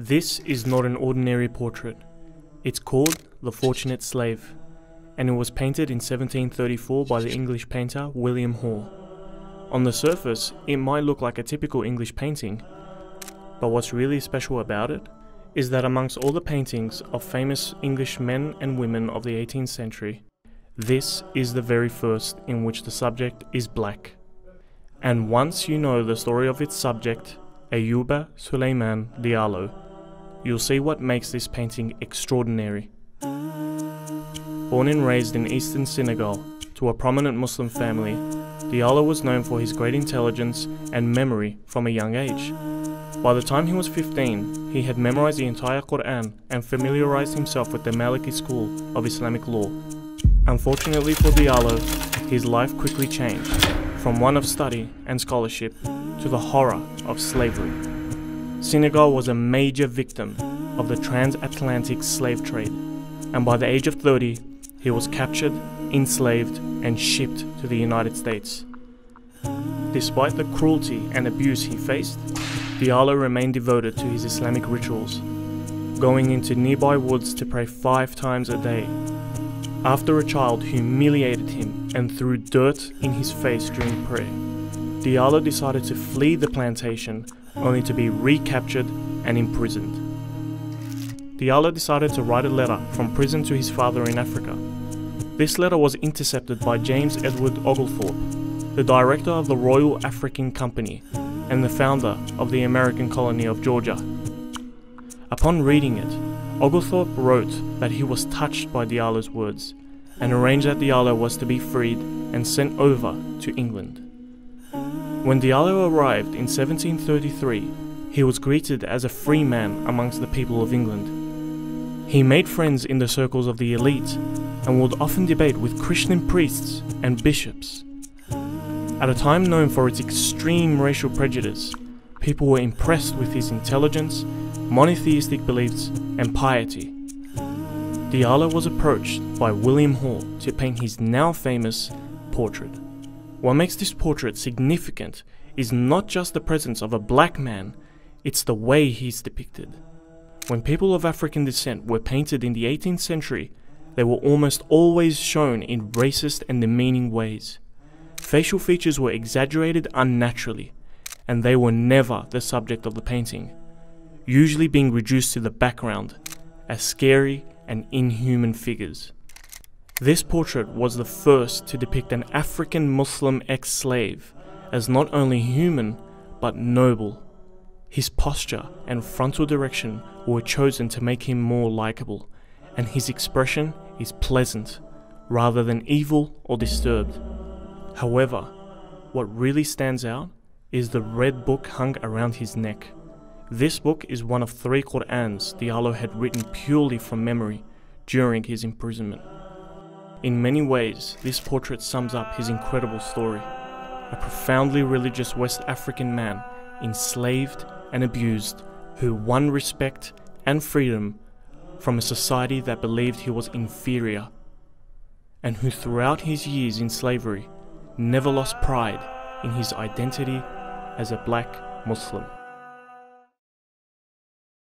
This is not an ordinary portrait. It's called The Fortunate Slave, and it was painted in 1734 by the English painter William Hall. On the surface, it might look like a typical English painting, but what's really special about it is that amongst all the paintings of famous English men and women of the 18th century, this is the very first in which the subject is black. And once you know the story of its subject, Ayuba Suleiman Diallo, you'll see what makes this painting extraordinary. Born and raised in Osten Senegals to a prominent Muslim family, Diallo was known for his great intelligence and memory from a young age. By the time he was 15, he had memorized the entire Quran and familiarized himself with the Maliki school of Islamic law. Unfortunately for Diallo, his life quickly changed, from one of study and scholarship to the horror of slavery. Senegal was a major victim of the transatlantic slave trade, and by the age of 30, he was captured, enslaved, and shipped to the United States. Despite the cruelty and abuse he faced, Diallo remained devoted to his Islamic rituals, going into nearby woods to pray 5 times a day. After a child humiliated him and threw dirt in his face during prayer, Diallo decided to flee the plantation only to be recaptured and imprisoned. Diallo decided to write a letter from prison to his father in Africa. This letter was intercepted by James Edward Oglethorpe, the director of the Royal African Company and the founder of the American colony of Georgia. Upon reading it, Oglethorpe wrote that he was touched by Diallo's words and arranged that Diallo was to be freed and sent over to England. When Diallo arrived in 1733, he was greeted as a free man amongst the people of England. He made friends in the circles of the elite and would often debate with Christian priests and bishops. At a time known for its extreme racial prejudice, people were impressed with his intelligence, monotheistic beliefs, and piety. Diallo was approached by William Hall to paint his now famous portrait. What makes this portrait significant is not just the presence of a black man, it's the way he's depicted. When people of African descent were painted in the 18th century, they were almost always shown in racist and demeaning ways. Facial features were exaggerated unnaturally, and they were never the subject of the painting, usually being reduced to the background as scary and inhuman figures. This portrait was the first to depict an African Muslim ex-slave as not only human, but noble. His posture and frontal direction were chosen to make him more likable, and his expression is pleasant, rather than evil or disturbed. However, what really stands out is the red book hung around his neck. This book is one of 3 Qur'ans Diallo had written purely from memory during his imprisonment. In many ways, this portrait sums up his incredible story. A profoundly religious West African man, enslaved and abused, who won respect and freedom from a society that believed he was inferior, and who throughout his years in slavery never lost pride in his identity as a black Muslim.